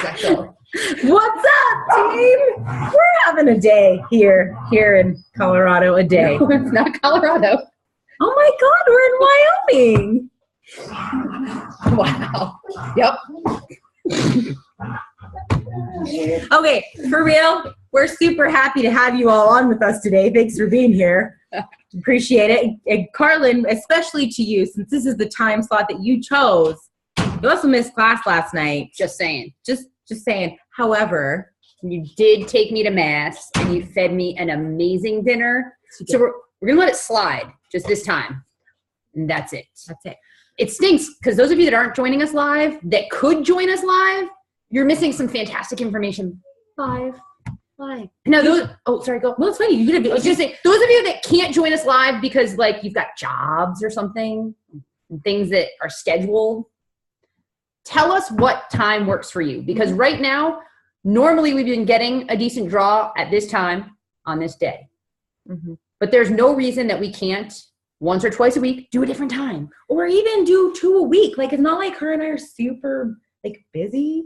special. What's up, team? We're having a day here in Colorado. A day. No, it's not Colorado. Oh my God, we're in Wyoming. Wow. Yep. Okay, for real, we're super happy to have you all on with us today. Thanks for being here. Appreciate it. And Carlin, especially to you, since this is the time slot that you chose. You also missed class last night. Just saying. Just saying. However, you did take me to Mass and you fed me an amazing dinner. So we're going to let it slide just this time. And that's it. That's it. It stinks because those of you that aren't joining us live, that could join us live, you're missing some fantastic information. Live. No, sorry, go. Well, it's funny. I was just saying, those of you that can't join us live because, like, you've got jobs or something, things that are scheduled, tell us what time works for you. Because right now, normally we've been getting a decent draw at this time on this day. Mm-hmm. But there's no reason that we can't, once or twice a week, do a different time. Or even do 2 a week. Like, it's not like her and I are super, like, busy.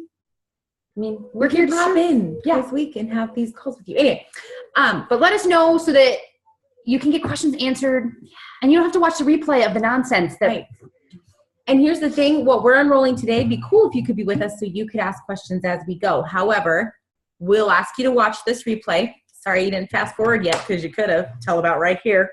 I mean, we're here to pop in this week and have these calls with you. Anyway, but let us know so that you can get questions answered and you don't have to watch the replay of the nonsense. Right. And here's the thing, what we're unrolling today, it'd be cool if you could be with us so you could ask questions as we go. However, we'll ask you to watch this replay. Sorry you didn't fast forward yet because you could have. Tell about right here.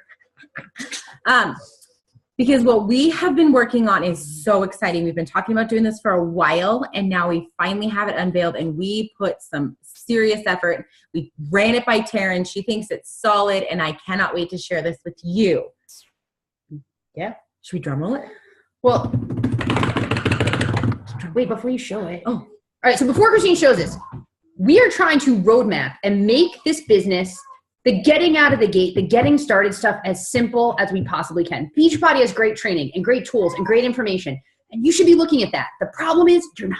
Because what we have been working on is so exciting. We've been talking about doing this for a while, and now we finally have it unveiled, and we put some serious effort. We ran it by Taryn. She thinks it's solid, and I cannot wait to share this with you. Yeah? Should we drum roll it? Well, wait, before you show it. Oh, all right. So before Christine shows us, we are trying to roadmap and make this business, the getting out of the gate, the getting started stuff, as simple as we possibly can. Beachbody has great training and great tools and great information, and you should be looking at that. The problem is you're not.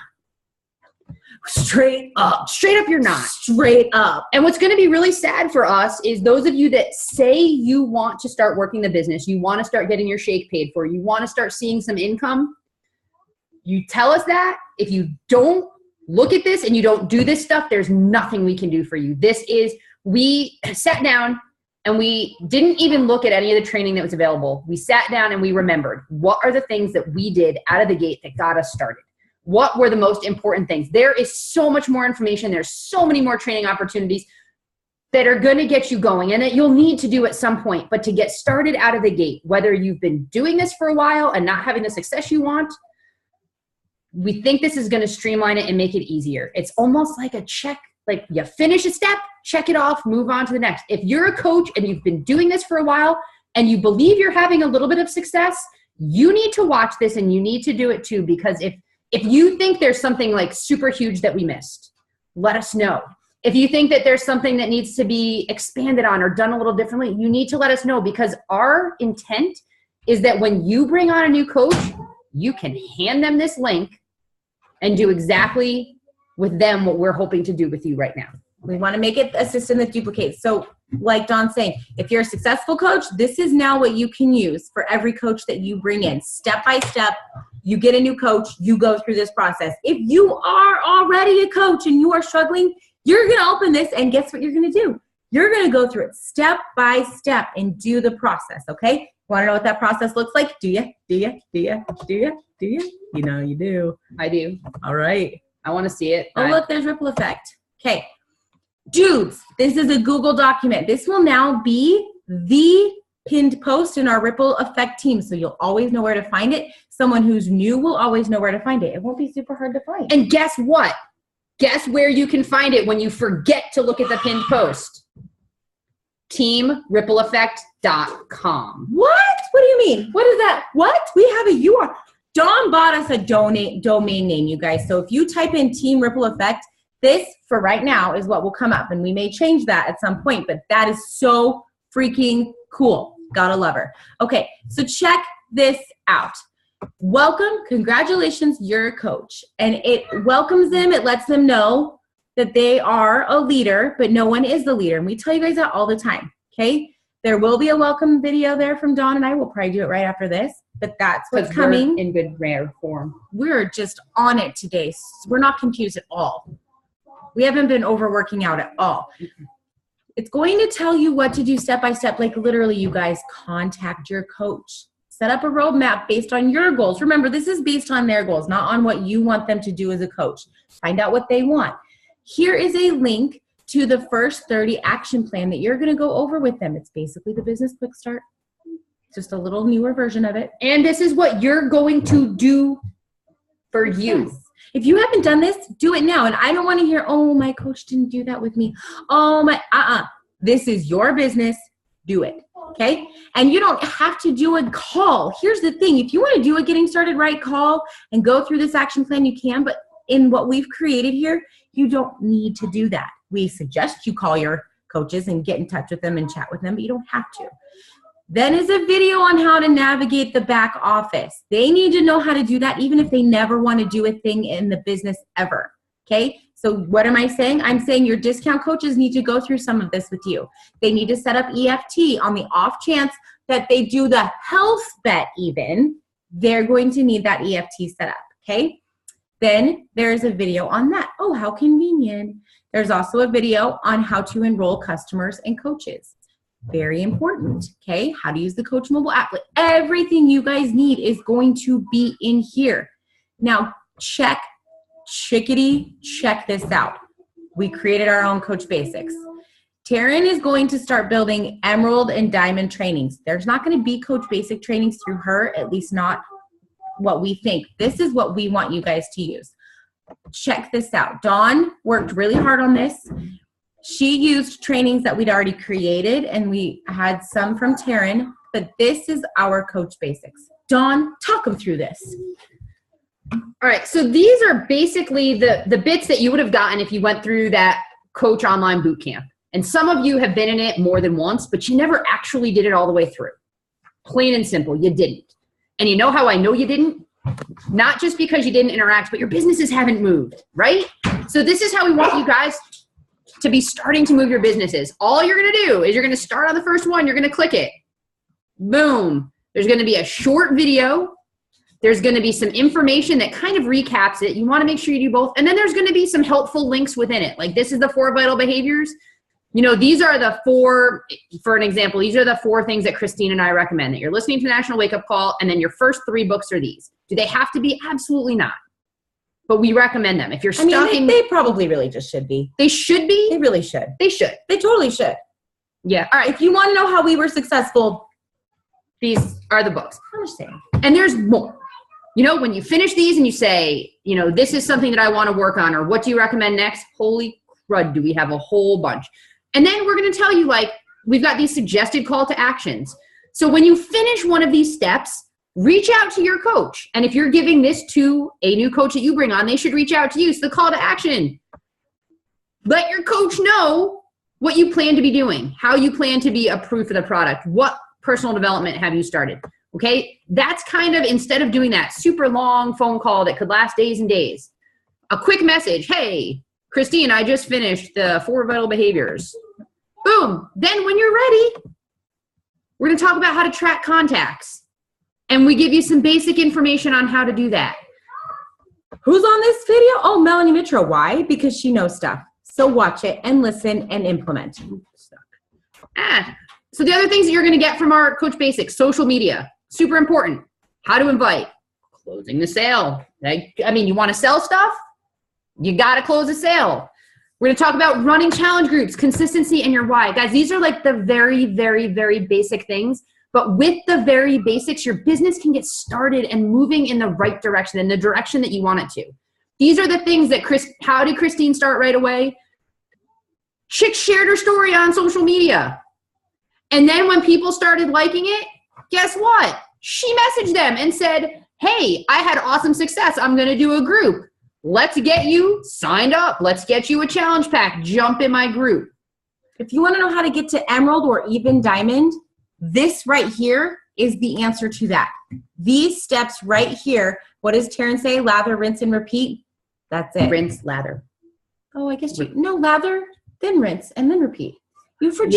Straight up, you're not. Straight up. And what's going to be really sad for us is those of you that say you want to start working the business, you want to start getting your shake paid for, you want to start seeing some income. You tell us that. If you don't look at this and you don't do this stuff, there's nothing we can do for you. We sat down and we didn't even look at any of the training that was available. We sat down and we remembered what are the things that we did out of the gate that got us started. What were the most important things? There is so much more information. There's so many more training opportunities that are going to get you going and that you'll need to do at some point. But to get started out of the gate, whether you've been doing this for a while and not having the success you want, we think this is going to streamline it and make it easier. It's almost like a check. Like you finish a step, check it off, move on to the next. If you're a coach and you've been doing this for a while and you believe you're having a little bit of success, you need to watch this and you need to do it too. Because if you think there's something like super huge that we missed, let us know. If you think that there's something that needs to be expanded on or done a little differently, you need to let us know, because our intent is that when you bring on a new coach, you can hand them this link and do exactly with them what we're hoping to do with you right now. We want to make it a system that duplicates. So like Dawn's saying, if you're a successful coach, this is now what you can use for every coach that you bring in. Step by step, you get a new coach, you go through this process. If you are already a coach and you are struggling, you're going to open this and guess what you're going to do? You're going to go through it step by step and do the process, okay? Want to know what that process looks like? Do you? You know you do. I do. All right. I want to see it. Oh, look, there's ripple effect. Okay. Dudes, this is a Google document. This will now be the pinned post in our Ripple Effect team, so you'll always know where to find it. Someone who's new will always know where to find it. It won't be super hard to find. And guess what? Guess where you can find it when you forget to look at the pinned post? TeamRippleEffect.com. What? What do you mean? What is that? What? We have a URL. Dawn bought us a domain name, you guys. So if you type in Team Ripple Effect, this, for right now, is what will come up. And we may change that at some point, but that is so freaking cool. Gotta love her. Okay, so check this out. Welcome, congratulations, you're a coach. And it welcomes them, it lets them know that they are a leader, but no one is the leader. And we tell you guys that all the time, okay? There will be a welcome video there from Dawn and I. We'll probably do it right after this. but that's what's 'Cause we're coming. in good rare form. We're just on it today. We're not confused at all. We haven't been overworking out at all. It's going to tell you what to do step by step. Like literally, you guys contact your coach. Set up a roadmap based on your goals. Remember, this is based on their goals, not on what you want them to do as a coach. Find out what they want. Here is a link to the first 30 action plan that you're going to go over with them. It's basically the Business Quick Start. Just a little newer version of it. And this is what you're going to do for you. Yes. If you haven't done this, do it now. And I don't want to hear, oh, my coach didn't do that with me. Oh, this is your business. Do it. Okay. And you don't have to do a call. Here's the thing. If you want to do a getting started right call and go through this action plan, you can. But in what we've created here, you don't need to do that. We suggest you call your coaches and get in touch with them and chat with them, but you don't have to. Then is a video on how to navigate the back office. They need to know how to do that even if they never want to do a thing in the business ever. Okay. So what am I saying? I'm saying your discount coaches need to go through some of this with you. They need to set up EFT on the off chance that they do the health bet even. They're going to need that EFT set up, okay? Then there's a video on that. Oh, how convenient. There's also a video on how to enroll customers and coaches. Very important, okay? How to use the Coach mobile app. Everything you guys need is going to be in here. Now, check this out. We created our own Coach Basics. Taryn is going to start building Emerald and Diamond trainings. There's not going to be Coach Basic trainings through her, at least not what we think. This is what we want you guys to use. Check this out. Dawn worked really hard on this. She used trainings that we'd already created, and we had some from Taryn, but this is our Coach Basics. Dawn, talk them through this. All right, so these are basically the bits that you would have gotten if you went through that Coach Online Bootcamp. And some of you have been in it more than once, but you never actually did it all the way through. Plain and simple, you didn't. And you know how I know you didn't? Not just because you didn't interact, but your businesses haven't moved, right? So this is how we want you guys to be starting to move your businesses. All you're going to do is you're going to start on the first one. You're going to click it. Boom. There's going to be a short video. There's going to be some information that kind of recaps it. You want to make sure you do both. And then there's going to be some helpful links within it. Like this is the 4 vital behaviors. You know, these are the 4, for an example, these are the 4 things that Christine and I recommend, that you're listening to National Wake Up Call, and then your first 3 books are these. Do they have to be? Absolutely not. But we recommend them. If you're stuck in... They probably really just should be. They should be? They really should. They should. They totally should. Yeah. All right, if you want to know how we were successful, these are the books. I'm just saying. And there's more. You know, when you finish these and you say, you know, this is something that I want to work on, or what do you recommend next? Holy crud, do we have a whole bunch. And then we're going to tell you, like, we've got these suggested call to actions. So when you finish one of these steps, reach out to your coach. And if you're giving this to a new coach that you bring on, they should reach out to you. So the call to action. Let your coach know what you plan to be doing, how you plan to be approved for the product, what personal development have you started. Okay, that's kind of, instead of doing that super long phone call that could last days and days, a quick message. Hey, Christine, I just finished the 4 vital behaviors. Boom. Then when you're ready, we're going to talk about how to track contacts. And we give you some basic information on how to do that. Who's on this video? Oh, Melanie Mitro. Why? Because she knows stuff. So watch it and listen and implement. So the other things that you're going to get from our Coach Basics, social media. Super important. How to invite. Closing the sale. I mean, you want to sell stuff? You got to close a sale. We're going to talk about running challenge groups, consistency, and your why. Guys, these are like the very, very, very basic things. But with the very basics, your business can get started and moving in the right direction, in the direction that you want it to. These are the things that how did Christine start right away? Chick shared her story on social media. And then when people started liking it, guess what? She messaged them and said, hey, I had awesome success. I'm going to do a group. Let's get you signed up. Let's get you a challenge pack. Jump in my group. If you want to know how to get to Emerald or even Diamond, this right here is the answer to that. These steps right here, what does Taryn say? Lather, rinse, and repeat. That's it. Rinse, lather. Oh, I guess no, lather, then rinse, and then repeat. You for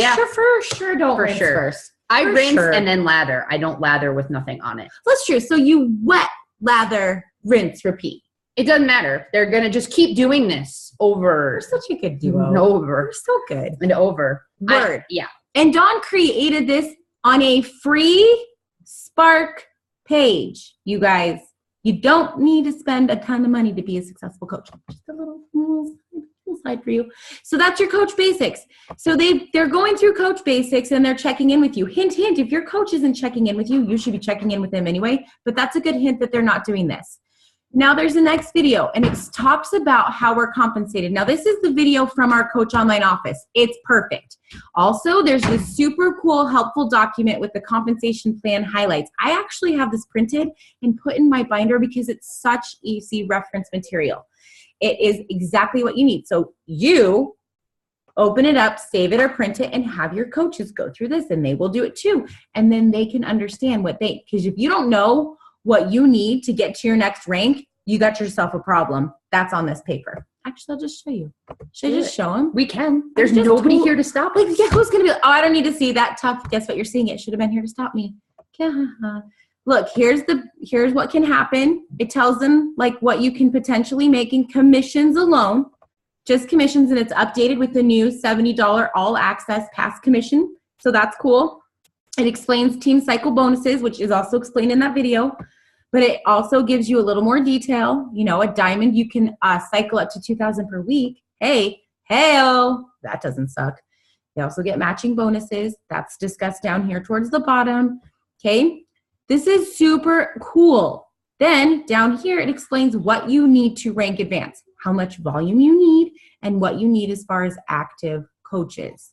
sure don't rinse first. I For rinse sure. and then lather. I don't lather with nothing on it. That's true. So you wet, lather, rinse, repeat. It doesn't matter. They're going to just keep doing this over We're such a good and duo. over We're so good. and over. Word. Yeah. And Dawn created this on a free Spark page. You guys, you don't need to spend a ton of money to be a successful coach. Just a little slide for you. So that's your Coach Basics. So they're going through Coach Basics and they're checking in with you. Hint, hint, if your coach isn't checking in with you, you should be checking in with them anyway. But that's a good hint that they're not doing this. Now there's the next video, and it talks about how we're compensated. Now this is the video from our Coach Online office. It's perfect. Also, there's this super cool, helpful document with the compensation plan highlights. I actually have this printed and put in my binder because it's such easy reference material. It is exactly what you need. So you open it up, save it or print it, and have your coaches go through this, and they will do it too. And then they can understand because if you don't know what you need to get to your next rank, you got yourself a problem. That's on this paper. Actually, I'll just show you. Should I just show them? We can. There's just nobody told- here to stop Like, us. yeah, who's going to be like, oh, I don't need to see that tough. Guess what? You're seeing it. Should have been here to stop me. Look, here's what can happen. It tells them like what you can potentially make in commissions alone, just commissions, and it's updated with the new $70 all access pass commission. So that's cool. It explains team cycle bonuses, which is also explained in that video, but it also gives you a little more detail. You know, a diamond, you can cycle up to 2,000 per week. Hey, that doesn't suck. They also get matching bonuses. That's discussed down here towards the bottom. Okay. This is super cool. Then down here, it explains what you need to rank advance, how much volume you need, and what you need as far as active coaches.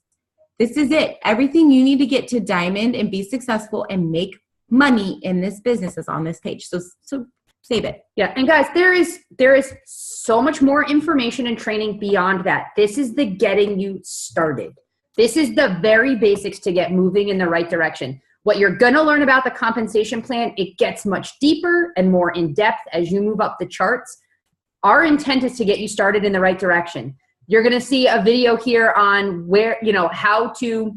This is it. Everything you need to get to diamond and be successful and make money in this business is on this page. So save it. Yeah. And guys, there is so much more information and training beyond that. This is the getting you started. This is the very basics to get moving in the right direction. What you're going to learn about the compensation plan, it gets much deeper and more in depth as you move up the charts. Our intent is to get you started in the right direction. You're going to see a video here on where, how to,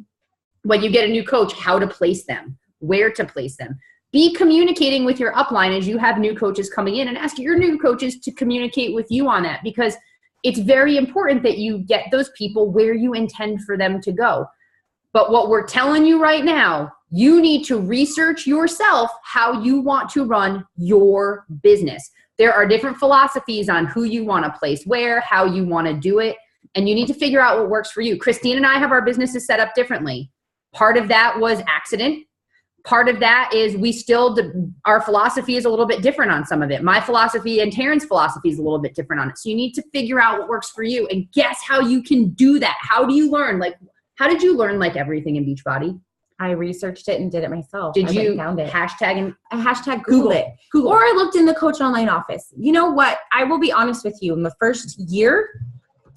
when you get a new coach, how to place them, where to place them. Be communicating with your upline as you have new coaches coming in, and ask your new coaches to communicate with you on that, because it's very important that you get those people where you intend for them to go. But what we're telling you right now, you need to research yourself how you want to run your business. There are different philosophies on who you want to place where, how you want to do it, and you need to figure out what works for you. Christine and I have our businesses set up differently. Part of that was accident. Part of that is our philosophy is a little bit different on some of it. My philosophy and Taryn's philosophy is a little bit different on it. So you need to figure out what works for you and guess how you can do that. How do you learn? How did you learn everything in Beachbody? I researched it and did it myself. Did you found it? hashtag Google it. Google. Or I looked in the Coach Online office. You know what? I will be honest with you. In the first year,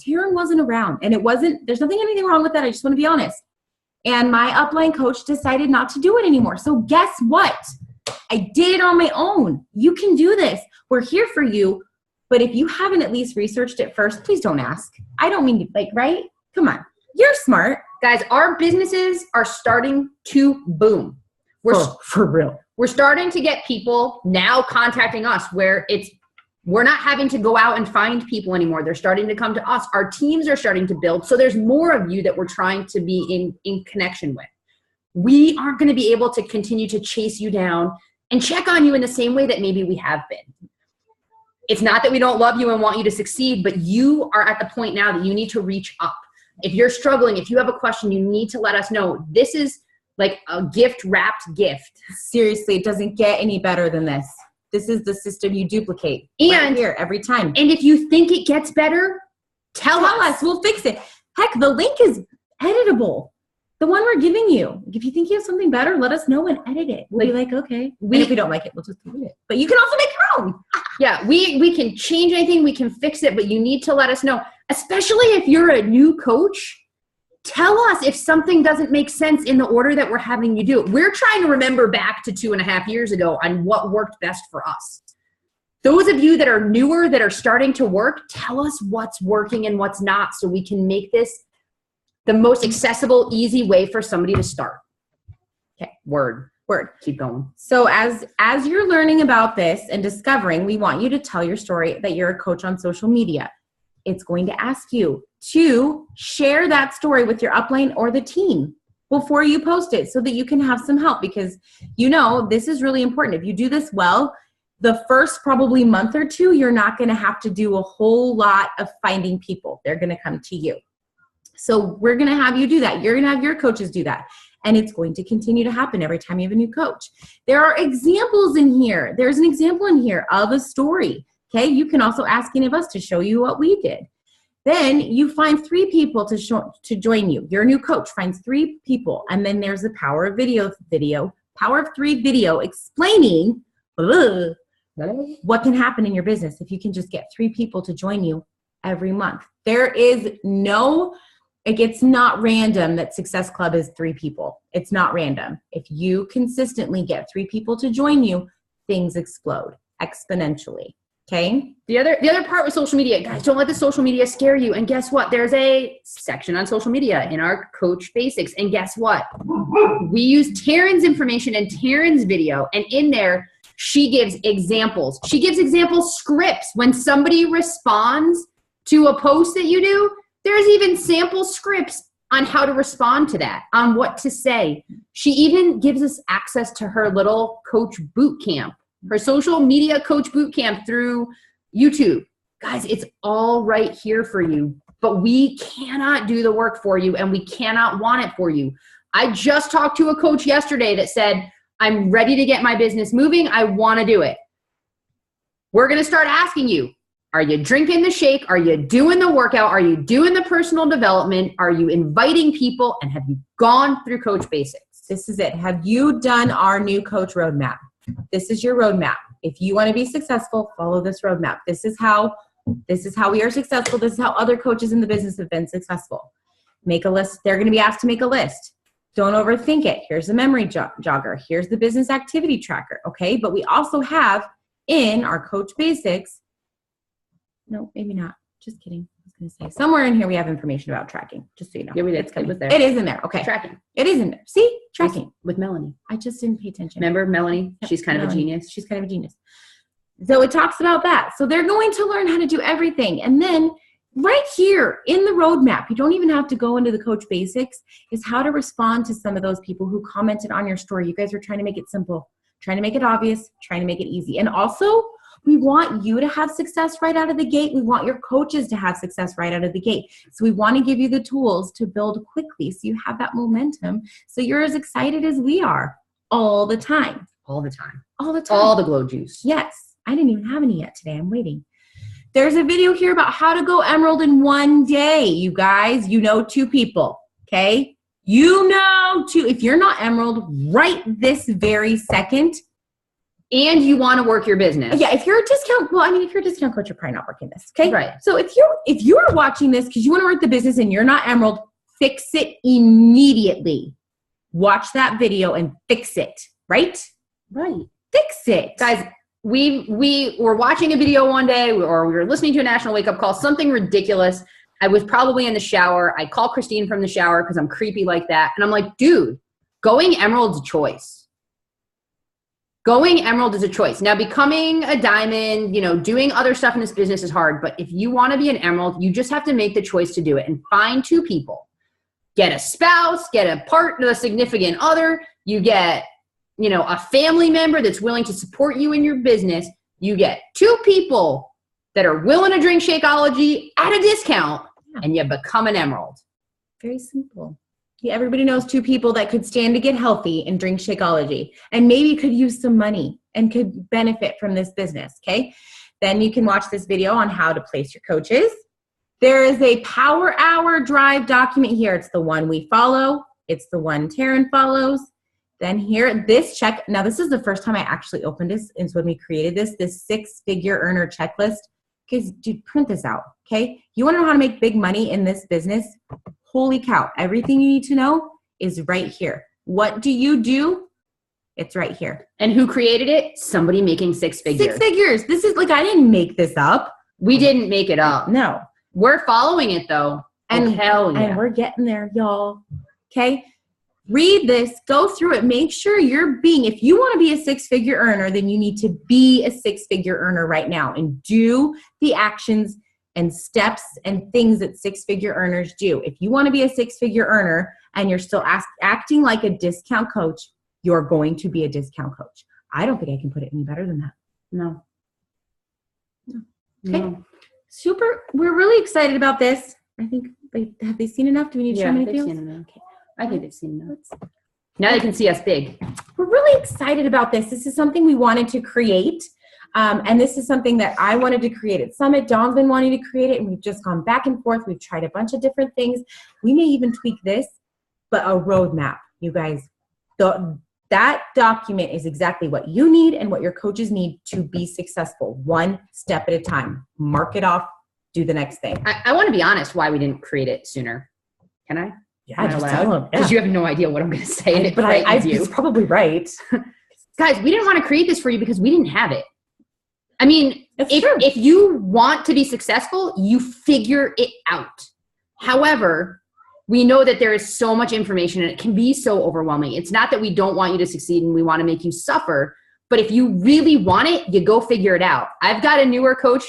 Taryn wasn't around. And there's anything wrong with that. I just want to be honest. And my upline coach decided not to do it anymore. So guess what? I did it on my own. You can do this. We're here for you. But if you haven't at least researched it first, please don't ask. I don't mean to, right? Come on. You're smart. Guys, our businesses are starting to boom. For real. We're starting to get people now contacting us where we're not having to go out and find people anymore. They're starting to come to us. Our teams are starting to build. So there's more of you that we're trying to be in connection with. We aren't going to be able to continue to chase you down and check on you in the same way that maybe we have been. It's not that we don't love you and want you to succeed, but you are at the point now that you need to reach up. If you're struggling, if you have a question, you need to let us know. This is like a gift-wrapped gift. Seriously, it doesn't get any better than this. This is the system you duplicate And right here every time. And if you think it gets better, tell us. We'll fix it. Heck, the link is editable. The one we're giving you. If you think you have something better, let us know and edit it. We'll be like, okay. And if we don't like it, we'll just delete it. But you can also make your own. Yeah, we can change anything. We can fix it. But you need to let us know. Especially if you're a new coach, tell us if something doesn't make sense in the order that we're having you do it. We're trying to remember back to 2.5 years ago on what worked best for us. Those of you that are newer, that are starting to work, tell us what's working and what's not so we can make this the most accessible, easy way for somebody to start. Okay. Word. Keep going. So as you're learning about this and discovering, we want you to tell your story that you're a coach on social media. It's going to ask you to share that story with your upline or the team before you post it so that you can have some help, because this is really important. If you do this well, the first probably month or two, you're not going to have to do a whole lot of finding people. They're going to come to you. So we're going to have you do that. You're going to have your coaches do that. And it's going to continue to happen every time you have a new coach. There are examples in here. There's an example in here of a story. Okay. You can also ask any of us to show you what we did. Then you find 3 people to join you. Your new coach finds 3 people. And then there's the power of power of 3 video explaining what can happen in your business if you can just get 3 people to join you every month. It's not random that Success Club is 3 people. It's not random. If you consistently get 3 people to join you, things explode exponentially. Okay. The other part with social media, guys, don't let the social media scare you. And guess what? There's a section on social media in our Coach Basics. And guess what? We use Taryn's information and Taryn's video. And in there, she gives examples. She gives example scripts. When somebody responds to a post that you do, there's even sample scripts on how to respond to that, on what to say. She even gives us access to her little coach boot camp, her social media coach boot camp through YouTube. Guys, it's all right here for you, but we cannot do the work for you and we cannot want it for you. I just talked to a coach yesterday that said, I'm ready to get my business moving. I want to do it. We're going to start asking you, are you drinking the shake? Are you doing the workout? Are you doing the personal development? Are you inviting people? And have you gone through Coach Basics? This is it. Have you done our new coach roadmap? This is your roadmap. If you want to be successful, follow this roadmap. This is how we are successful. This is how other coaches in the business have been successful. Make a list. They're going to be asked to make a list. Don't overthink it. Here's the memory jogger. Here's the business activity tracker. Okay. But we also have in our Coach Basics, no, maybe not. Just kidding. I was going to say somewhere in here we have information about tracking. Just so you know. Yeah, we did. It was there. It is in there. Okay. Tracking. It is in there. See? Tracking. With Melanie. I just didn't pay attention. Remember Melanie? Yep. She's kind of a genius. She's kind of a genius. So it talks about that. So they're going to learn how to do everything. And then right here in the roadmap, you don't even have to go into the Coach Basics, is how to respond to some of those people who commented on your story. You guys are trying to make it simple, trying to make it obvious, trying to make it easy. And also, we want you to have success right out of the gate. We want your coaches to have success right out of the gate. So we want to give you the tools to build quickly so you have that momentum. So you're as excited as we are all the time. All the time. All the time. All the glow juice. Yes. I didn't even have any yet today. I'm waiting. There's a video here about how to go emerald in one day. You guys, 2 people. Okay. If you're not emerald right this very second, and you want to work your business. Yeah, if you're a discount coach, you're probably not working this. Okay. Right. So if you are watching this because you want to work the business and you're not emerald, fix it immediately. Watch that video and fix it. Right? Right. Fix it. Guys, we were watching a video one day, or we were listening to a national wake up call, something ridiculous. I was probably in the shower. I call Christine from the shower because I'm creepy like that. And I'm like, dude, going emerald's a choice. Going emerald is a choice. Now, becoming a diamond, doing other stuff in this business is hard. But if you want to be an emerald, you just have to make the choice to do it and find 2 people. Get a spouse, get a partner, a significant other. You get, a family member that's willing to support you in your business. You get 2 people that are willing to drink Shakeology at a discount, and you become an emerald. Very simple. Yeah, everybody knows 2 people that could stand to get healthy and drink Shakeology and maybe could use some money and could benefit from this business, okay? Then you can watch this video on how to place your coaches. There is a Power Hour Drive document here. It's the one we follow. It's the one Taryn follows. Then here, this check. Now, this is the first time I actually opened this. And so when we created this 6-figure earner checklist, because, dude, print this out, okay? You want to know how to make big money in this business? Holy cow. Everything you need to know is right here. What do you do? It's right here. And who created it? Somebody making 6 figures. 6 figures. This is I didn't make this up. We didn't make it up. No. We're following it, though. And hell yeah. And we're getting there, y'all. Okay? read this, go through it, make sure if you want to be a six-figure earner, then you need to be a six-figure earner right now and do the actions and steps and things that six-figure earners do. If you want to be a six-figure earner and you're still acting like a discount coach, you're going to be a discount coach. I don't think I can put it any better than that. No. Okay. No. Super. We're really excited about this. I think, have they seen enough? Do we need to show many they've fields? seen enough. Okay. I think they've seen enough. Now they can see us big. We're really excited about this. This is something we wanted to create. And this is something that I wanted to create at Summit. Dawn's been wanting to create it, and we've just gone back and forth. We've tried a bunch of different things. We may even tweak this, but a roadmap, you guys. That document is exactly what you need and what your coaches need to be successful, one step at a time. Mark it off, do the next thing. I want to be honest why we didn't create it sooner. Can I? Yeah, just tell them. Because you have no idea what I'm going to say. But it's probably right. Guys, we didn't want to create this for you because we didn't have it. I mean, It's true. if you want to be successful, you figure it out. However, we know that there is so much information and it can be so overwhelming. It's not that we don't want you to succeed and we want to make you suffer, but if you really want it, you go figure it out. I've got a newer coach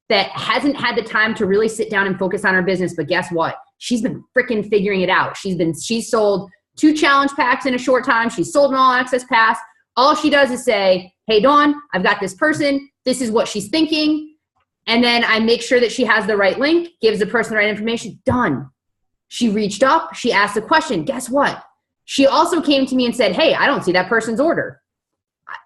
that hasn't had the time to really sit down and focus on her business, but guess what? She's been freaking figuring it out. She's sold 2 challenge packs in a short time. She's sold an all access pass. All she does is say, hey, Dawn, I've got this person. This is what she's thinking. And then I make sure that she has the right link, gives the person the right information. Done. She reached up. She asked a question. Guess what? She also came to me and said, hey, I don't see that person's order.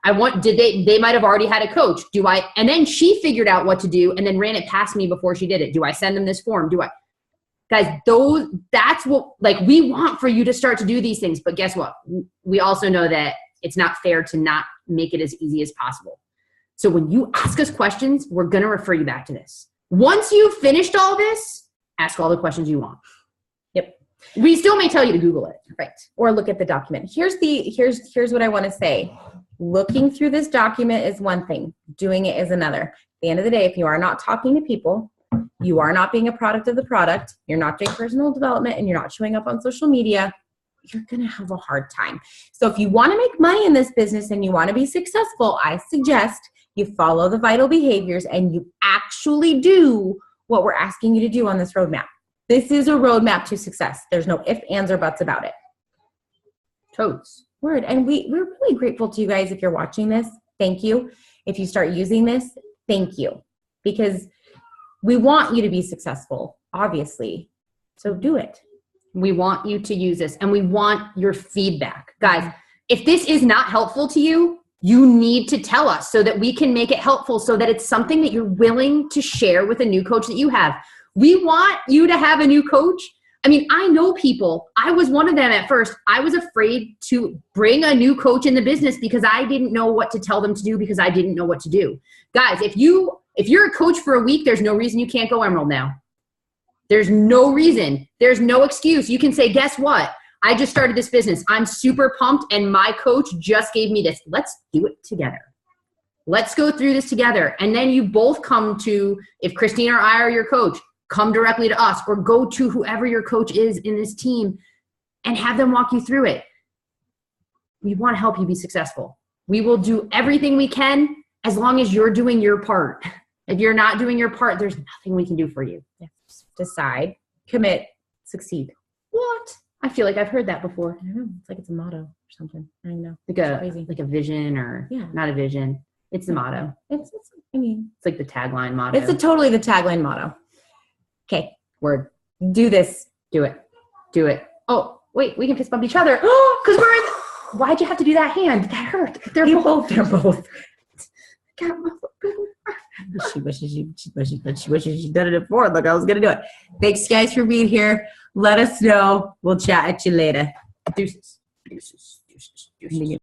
They might have already had a coach. And then she figured out what to do and then ran it past me before she did it. Do I send them this form? Guys, that's what, we want for you to start to do these things. But guess what? We also know that it's not fair to not make it as easy as possible. So when you ask us questions, we're going to refer you back to this. Once you've finished all this, ask all the questions you want. Yep. We still may tell you to Google it. Right. Or look at the document. Here's what I want to say. Looking through this document is one thing. Doing it is another. At the end of the day, if you are not talking to people, you are not being a product of the product, you're not doing personal development, and you're not showing up on social media, you're going to have a hard time. So if you want to make money in this business and you want to be successful, I suggest you follow the vital behaviors and you actually do what we're asking you to do on this roadmap. This is a roadmap to success. There's no ifs, ands, or buts about it. Totes. Word. And we're really grateful to you guys if you're watching this. Thank you. If you start using this, thank you. Because we want you to be successful, obviously. So do it. We want you to use this and we want your feedback. Guys, if this is not helpful to you, you need to tell us so that we can make it helpful, so that it's something that you're willing to share with a new coach that you have. We want you to have a new coach. I mean, I know people. I was one of them at first. I was afraid to bring a new coach in the business because I didn't know what to tell them to do because I didn't know what to do. Guys, if you're a coach for a week, there's no reason you can't go Emerald now. There's no reason. There's no excuse. You can say, guess what? I just started this business. I'm super pumped and my coach just gave me this. Let's do it together. Let's go through this together. And then you both come to, if Christine or I are your coach, come directly to us or go to whoever your coach is in this team and have them walk you through it. We want to help you be successful. We will do everything we can as long as you're doing your part. If you're not doing your part, there's nothing we can do for you. Yes. Decide, commit, succeed. What? I feel like I've heard that before. I don't know. It's like it's a motto or something. I don't know. Like a vision or not a vision. It's the motto. It's like the tagline motto. It's totally the tagline motto. Okay. Word. Do this. Do it. Do it. Oh, wait, we can fist bump each other. Oh, because we're in. Why'd you have to do that hand? That hurt. They're both. She wishes she'd done it before. Look, I was going to do it. Thanks, guys, for being here. Let us know. We'll chat at you later. Deuces. Deuces. Deuces. Deuces.